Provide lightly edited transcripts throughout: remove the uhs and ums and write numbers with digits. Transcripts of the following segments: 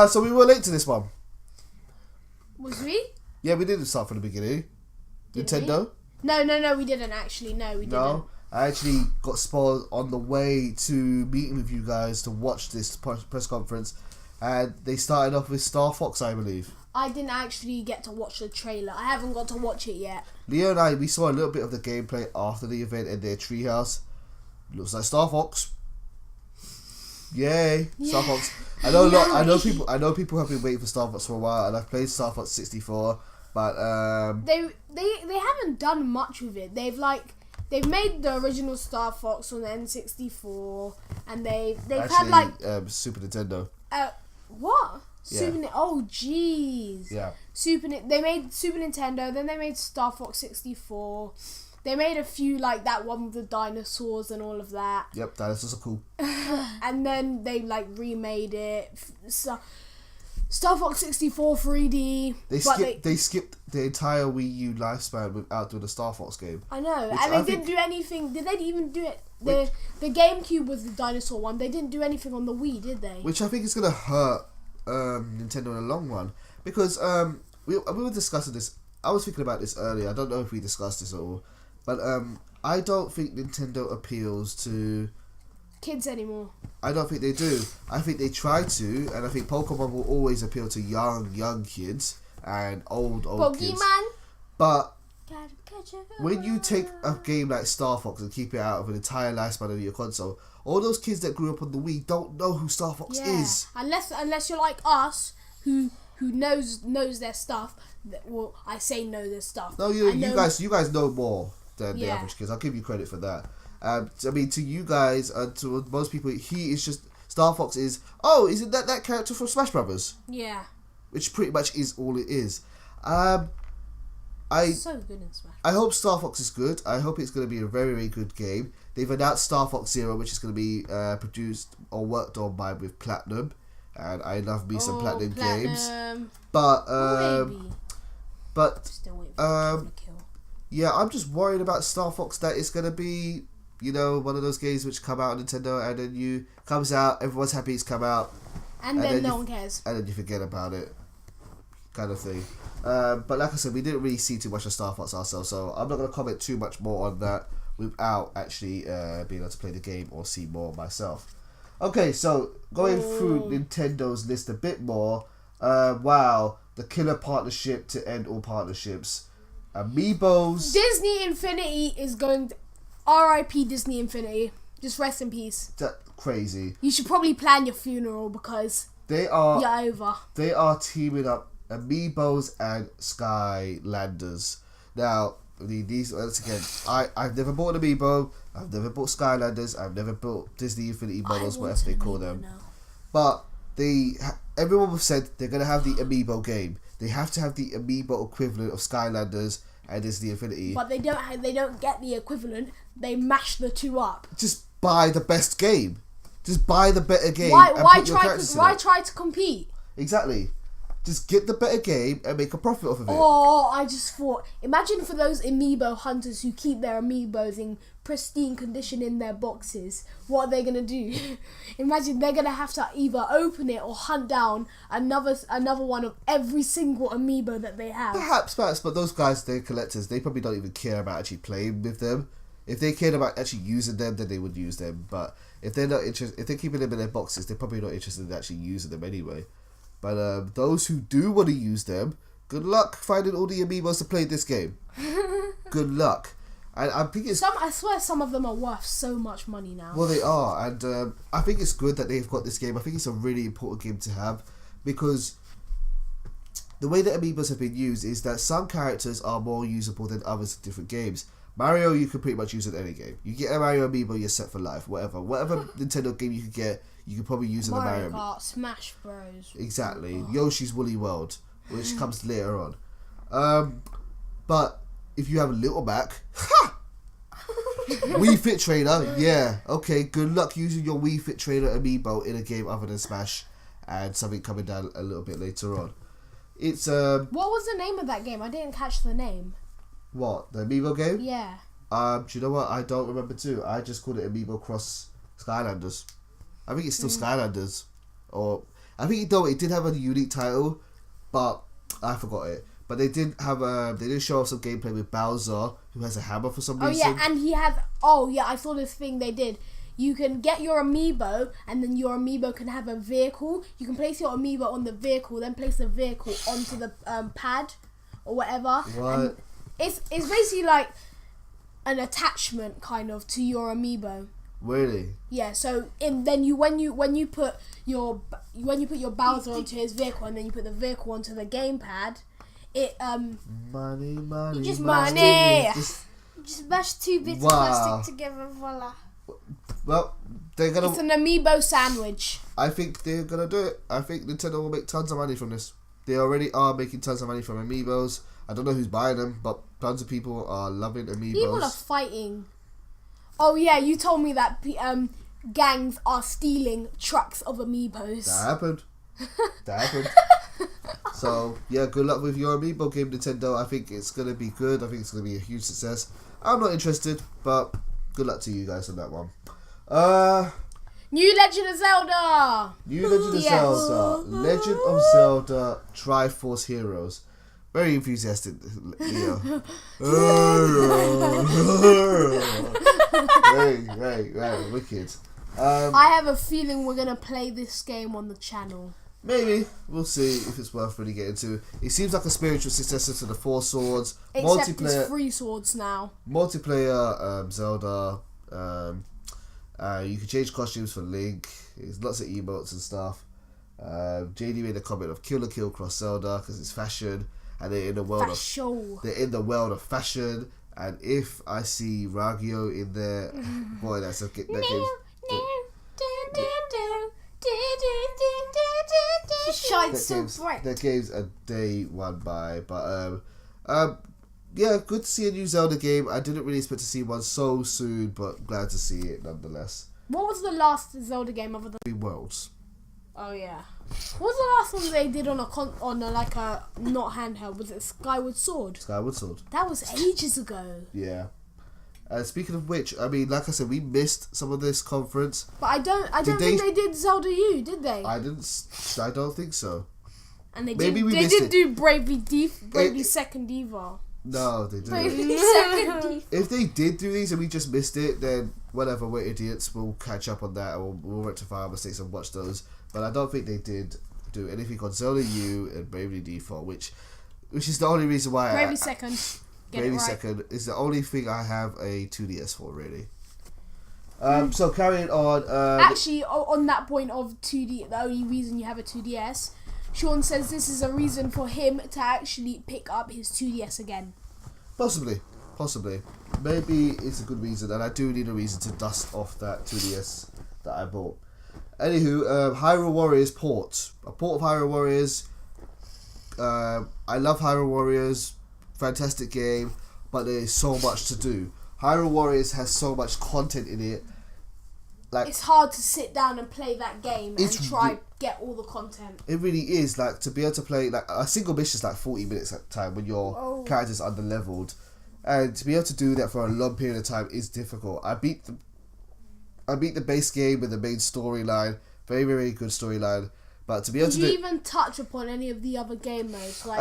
So we were late to this one. Was we? Yeah, we didn't start from the beginning. Nintendo? No, we didn't actually. No, we didn't. I actually got spoiled on the way to meeting with you guys to watch this press conference, and they started off with Star Fox, I believe. I didn't actually get to watch the trailer. I haven't got to watch it yet. Leo and I, we saw a little bit of the gameplay after the event in their treehouse. Looks like Star Fox. Yay, yeah. Star Fox. I know people have been waiting for Star Fox for a while, and I've played Star Fox 64, but they haven't done much with it. They've made the original Star Fox on the N64, and they've actually, had Super Nintendo. What? Yeah. Oh jeez. Yeah. They made Super Nintendo, then they made Star Fox 64. They made a few like that one with the dinosaurs and all of that. Yep, dinosaurs are cool. And then they remade it. Star Fox 64 3D. They skipped the entire Wii U lifespan without doing a Star Fox game. I know, and they didn't do anything. Did they even do it? The GameCube was the dinosaur one. They didn't do anything on the Wii, did they? Which I think is gonna hurt Nintendo in the long run, because we were discussing this. I was thinking about this earlier. I don't know if we discussed this at all, but I don't think Nintendo appeals to kids anymore. I don't think they do. I think they try to, and I think Pokemon will always appeal to young kids and old kids. Pokemon. But when you take a game like Star Fox and keep it out of an entire lifespan of your console, all those kids that grew up on the Wii don't know who Star Fox is. Unless you're like us, who knows their stuff. Well, I say know their stuff. No, you guys know more than the average kids. I'll give you credit for that. I mean, to you guys, to most people, he is just Star Fox is. Oh, isn't that character from Smash Brothers? Yeah. Which pretty much is all it is. So good in Smash. I hope Star Fox is good. I hope it's going to be a very, very good game. They've announced Star Fox Zero, which is going to be produced or worked on with Platinum, and I love me some Platinum games. But still waiting for to kill. Yeah, I'm just worried about Star Fox that it's going to be, one of those games which come out on Nintendo and then comes out, everyone's happy it's come out. And then no one cares. And then you forget about it. Kind of thing. But like I said, we didn't really see too much of Star Fox ourselves, so I'm not going to comment too much more on that without actually being able to play the game or see more myself. Okay, so going through Nintendo's list a bit more. Wow, the killer partnership to end all partnerships. Amiibos. Disney Infinity is going to... R.I.P. Disney Infinity. Just rest in peace. That's crazy. You should probably plan your funeral because you're over. They are teaming up Amiibos and Skylanders. Now, these once again, I've never bought an Amiibo. I've never bought Skylanders. I've never bought Disney Infinity models, whatever they call them. Now. But everyone have said they're gonna have the Amiibo game. They have to have the Amiibo equivalent of Skylanders and Disney Infinity. But they don't get the equivalent. They mash the two up. Just buy the best game. Just buy the better game. Why try to compete? Exactly. Just get the better game and make a profit off of it. Oh, I just thought... Imagine for those Amiibo hunters who keep their Amiibos in pristine condition in their boxes. What are they going to do? Imagine they're going to have to either open it or hunt down another one of every single Amiibo that they have. Perhaps, but those guys, they're collectors. They probably don't even care about actually playing with them. If they cared about actually using them, then they would use them. But if they're not interested, if they're keeping them in their boxes, they're probably not interested in actually using them anyway. But those who do want to use them, good luck finding all the Amiibos to play this game. Good luck. And I think I swear some of them are worth so much money now. Well, they are, and I think it's good that they've got this game. I think it's a really important game to have, because the way that Amiibos have been used is that some characters are more usable than others in different games. Mario, you can pretty much use in any game. You get a Mario Amiibo, you're set for life. Whatever Nintendo game you can get, you can probably use in a Mario. Mario Kart, Smash Bros. Exactly. Yoshi's Woolly World, which comes later on. But if you have a Little Mac, Wii Fit Trainer, yeah, okay. Good luck using your Wii Fit Trainer Amiibo in a game other than Smash, and something coming down a little bit later on. It's What was the name of that game? I didn't catch the name. What, the Amiibo game? Yeah. Do you know what? I don't remember too. I just called it Amiibo Cross Skylanders. I think it's still Skylanders, or I think it did have a unique title, but I forgot it. But they did show off some gameplay with Bowser, who has a hammer for some reason. Oh yeah, and he has. Oh yeah, I saw this thing they did. You can get your amiibo, and then your amiibo can have a vehicle. You can place your amiibo on the vehicle, then place the vehicle onto the pad or whatever. What? And it's basically like an attachment kind of to your amiibo. Really? Yeah. So when you put your Bowser onto his vehicle, and then you put the vehicle onto the gamepad, it money. Just money. Just mash 2 bits Wow. of plastic together, voila. Well, they're gonna. It's an amiibo sandwich. I think they're gonna do it. I think Nintendo will make tons of money from this. They already are making tons of money from Amiibos. I don't know who's buying them, but tons of people are loving Amiibos. People are fighting. Oh yeah, you told me that gangs are stealing trucks of Amiibos. That happened. So yeah, good luck with your Amiibo game, Nintendo. I think it's gonna be good. I think it's gonna be a huge success. I'm not interested, but good luck to you guys on that one. New Legend of Zelda. New Legend of Yes. Zelda. Legend of Zelda Triforce Heroes. Very enthusiastic, Leo. Very wicked. I have a feeling we're gonna play this game on the channel. Maybe. We'll see if it's worth really getting to. It seems like a spiritual successor to the Four Swords. Except it's 3 swords now. Multiplayer Zelda. You can change costumes for Link. There's lots of emotes and stuff. JD made a comment of Kill la Kill cross Zelda because it's fashion, and they're in the world of fashion. And if I see Ragio in there, boy, that game's. He shines so bright. That game's a day one by, but yeah, good to see a new Zelda game. I didn't really expect to see one so soon, but glad to see it nonetheless. What was the last Zelda game other than? 3 Worlds. Oh yeah. What was the last one they did on a like a not handheld? Was it Skyward Sword? Skyward Sword. That was ages ago. Yeah. Speaking of which, I mean, like I said, we missed some of this conference. But I don't think they did Zelda U, did they? I don't think so. And they Maybe did. we They missed did it. do Bravely Second Eva. No, they didn't. Second. If they did do these and we just missed it, then whatever, we're idiots. We'll catch up on that and we'll rectify our mistakes and watch those. But I don't think they did do anything on Zelda U and Bravely Default, which is the only reason why Bravely Second. Bravely Second is the only thing I have a 2DS for, really. So carrying on. Actually, on that point of 2D, the only reason you have a 2DS, Sean says this is a reason for him to actually pick up his 2DS again. Possibly. Maybe it's a good reason, and I do need a reason to dust off that 2DS that I bought. Anywho, Hyrule Warriors port. A port of Hyrule Warriors. I love Hyrule Warriors. Fantastic game, but there is so much to do. Hyrule Warriors has so much content in it. Like, it's hard to sit down and play that game and try get all the content. It really is. Like, to be able to play like a single mission is like 40 minutes at a time when your character's under leveled, and to be able to do that for a long period of time is difficult. I beat the base game with the main storyline, very very good storyline. But to be able Did to you even touch upon any of the other game modes, like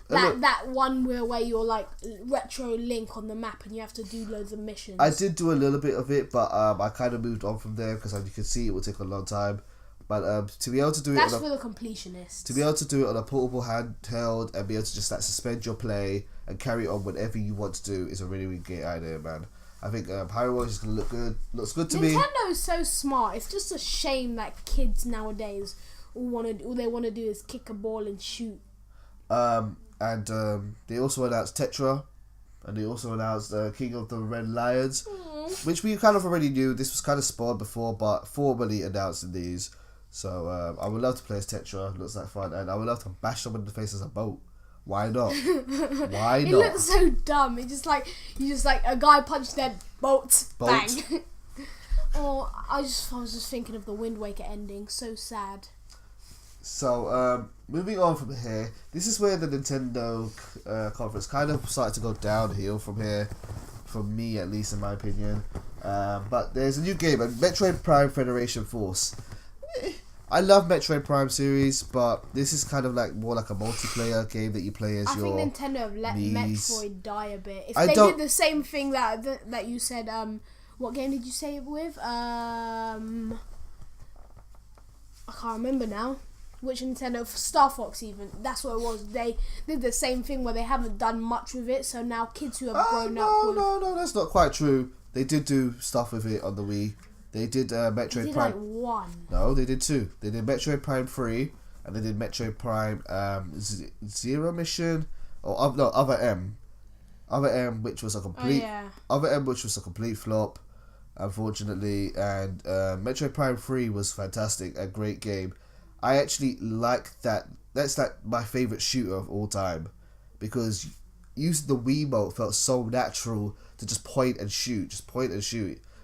that that one where you're like retro Link on the map and you have to do loads of missions? I did do a little bit of it, but I kind of moved on from there because you can see it will take a long time. But to be able to do that's it, for the completionists. To be able to do it on a portable handheld and be able to just like suspend your play and carry on whatever you want to do is a really really great idea, man. I think Hyrule Warriors is gonna look good. Looks good to me. Nintendo is so smart. It's just a shame that kids nowadays all they want to do is kick a ball and shoot. And they also announced Tetra, and they also announced King of the Red Lions, which we kind of already knew. This was kind of spawned before, but formally announced in these. So I would love to play as Tetra. Looks like fun, and I would love to bash someone in the face as a boat. Why not? Why not? It looks so dumb. It's just like a guy punched their bolt. Bang. Oh, I was just thinking of the Wind Waker ending. So sad. So, moving on from here, this is where the Nintendo conference kind of started to go downhill from here, from me at least in my opinion. But there's a new game, Metroid Prime Federation Force. I love Metroid Prime series, but this is kind of like more like a multiplayer game that you play as I your. think Nintendo have let Mies. Metroid die a bit. If I they don't- did the same thing that you said, what game did you say it with? I can't remember now. Which Nintendo? Star Fox even. That's what it was. They did the same thing where they haven't done much with it. So now kids who have grown up with... No, that's not quite true. They did do stuff with it on the Wii. They did Metroid They did Prime. like one. No, they did two. They did Metroid Prime 3, and they did Metroid Prime Zero Mission, or Other M. Other M, which was a complete... Oh, yeah. Other M, which was a complete flop, unfortunately, and Metroid Prime 3 was fantastic, a great game. I actually like that. That's like my favourite shooter of all time, because using the Wiimote felt so natural to just point and shoot,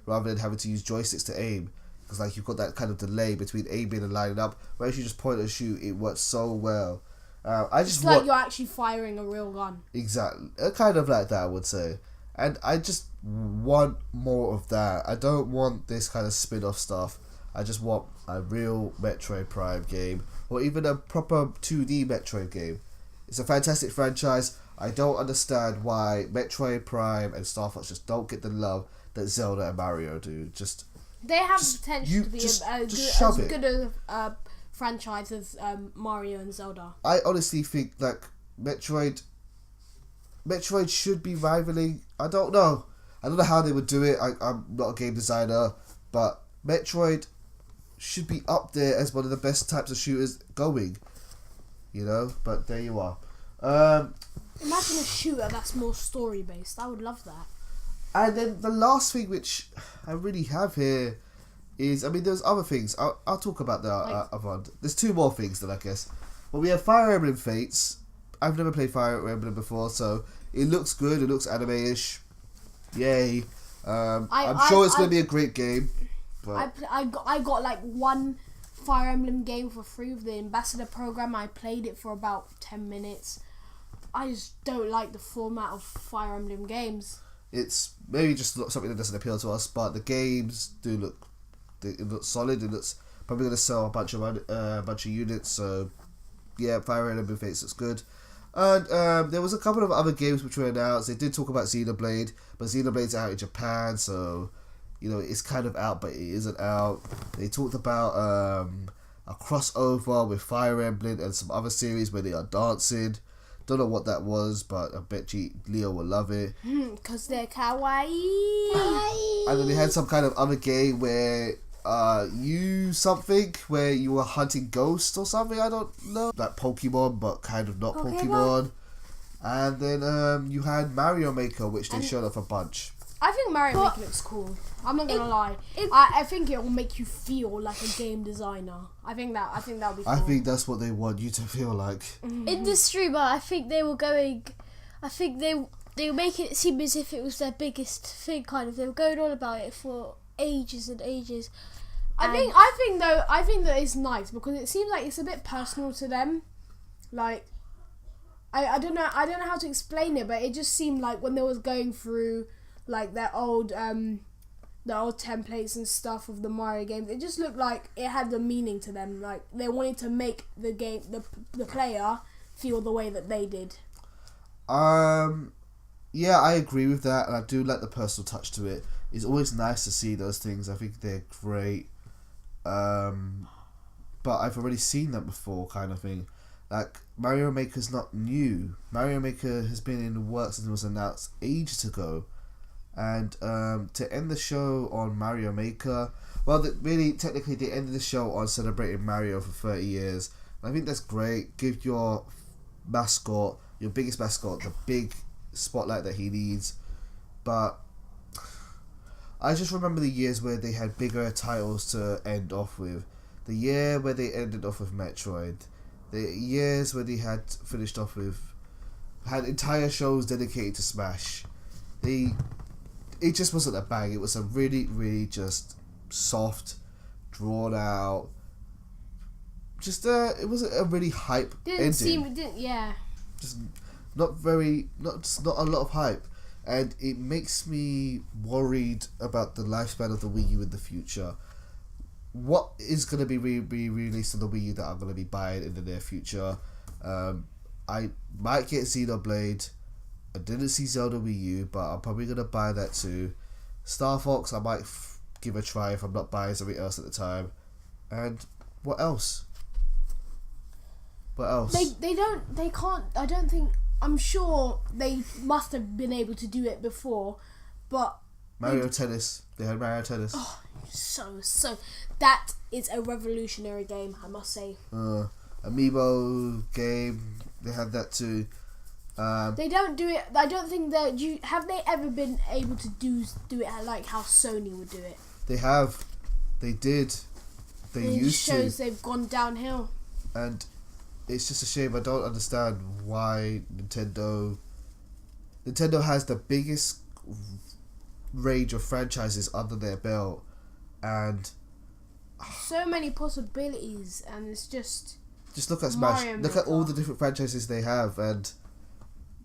rather than having to use joysticks to aim, because like you've got that kind of delay between aiming and lining up. Whereas you just point and shoot, it works so well. It's like you're actually firing a real gun. Exactly, kind of like that, I would say. And I just want more of that. I don't want this kind of spin-off stuff. I just want a real Metroid Prime game, or even a proper 2D Metroid game. It's a fantastic franchise. I don't understand why Metroid Prime and Star Fox just don't get the love that Zelda and Mario do. They have potential to be as good a franchise as Mario and Zelda. I honestly think like Metroid should be rivaling. I don't know how they would do it. I'm not a game designer, but Metroid should be up there as one of the best types of shooters going, but there you are. Imagine a shooter that's more story based. I would love that. And then the last thing which I really have here is, there's other things. I'll talk about the other one. There's two more things that I guess. Well, we have Fire Emblem Fates. I've never played Fire Emblem before, so it looks good. It looks anime-ish. Yay. I'm sure it's going to be a great game. But I got like one Fire Emblem game for free with the Ambassador program. I played it for about 10 minutes. I just don't like the format of Fire Emblem games. It's maybe just something that doesn't appeal to us, but the games do look solid. It looks probably going to sell a bunch of units. So yeah, Fire Emblem Fates looks good. And there was a couple of other games which were announced. They did talk about Xenoblade, but Xenoblade's out in Japan, so it's kind of out, but it isn't out. They talked about a crossover with Fire Emblem and some other series where they are dancing. Don't know what that was, but I bet Leo will love it. Because they're kawaii. And then they had some kind of other game where where you were hunting ghosts or something, I don't know. Like Pokemon, but kind of not Pokemon. And then you had Mario Maker, which they showed off a bunch. I think Mario Maker looks cool. I'm not gonna lie. I think it will make you feel like a game designer. I think that'll be cool. I think that's what they want you to feel like. Industry, but I think they were going. I think they will make it seem as if it was their biggest thing. Kind of, they were going on about it for ages and ages. I think that it's nice because it seems like it's a bit personal to them. Like, I don't know how to explain it, but it just seemed like when they was going through like their old templates and stuff of the Mario games, it just looked like it had the meaning to them. Like they wanted to make the game, the player feel the way that they did. Yeah, I agree with that, and I do like the personal touch to it. It's always nice to see those things. I think they're great. But I've already seen that before, kind of thing. Like, Mario Maker's not new. Mario Maker has been in the works and it was announced ages ago. And to end the show on Mario Maker, technically they ended the show on celebrating Mario for 30 years. And I think that's great. Give your mascot, your biggest mascot, the big spotlight that he needs. But I just remember the years where they had bigger titles to end off with. The year where they ended off with Metroid. The years where they had finished off with... had entire shows dedicated to Smash. It just wasn't a bang. It was a really, really just soft, drawn out... it wasn't a really hype ending. Just not a lot of hype. And it makes me worried about the lifespan of the Wii U in the future. what is going to be released on the Wii U that I'm going to be buying in the near future. I might get Xenoblade. I didn't see Zelda Wii U, but I'm probably going to buy that too. Star Fox, I might give a try if I'm not buying something else at the time. And what else? What else? They can't, I don't think, I'm sure they must have been able to do it before, but... Mario Tennis. They had Mario Tennis. Oh, so, that is a revolutionary game, I must say. Amiibo game, they had that too. They don't do it, I don't think that, have they ever been able to do it like how Sony would do it? They have. They did. They used to. It shows they've gone downhill. And it's just a shame. I don't understand why Nintendo has the biggest range of franchises under their belt, and so many possibilities, and it's just look at Smash. Mario Look at all Maker. the different franchises they have, and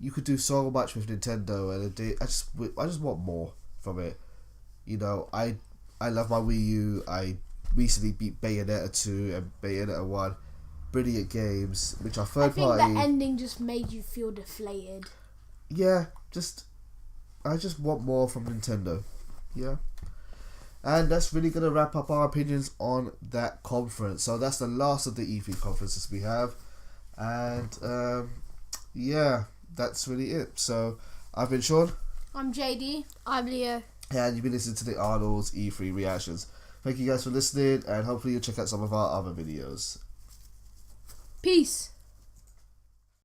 you could do so much with Nintendo. And I just want more from it. You know, I love my Wii U. I recently beat Bayonetta 2 and Bayonetta 1. Brilliant games, which are third party. I think the ending just made you feel deflated. Yeah, I just want more from Nintendo. Yeah. And that's really going to wrap up our opinions on that conference. So that's the last of the E3 conferences we have. And yeah, that's really it. So I've been Sean. I'm JD. I'm Leo. And you've been listening to the Arnolds E3 reactions. Thank you guys for listening, and hopefully you'll check out some of our other videos. Peace.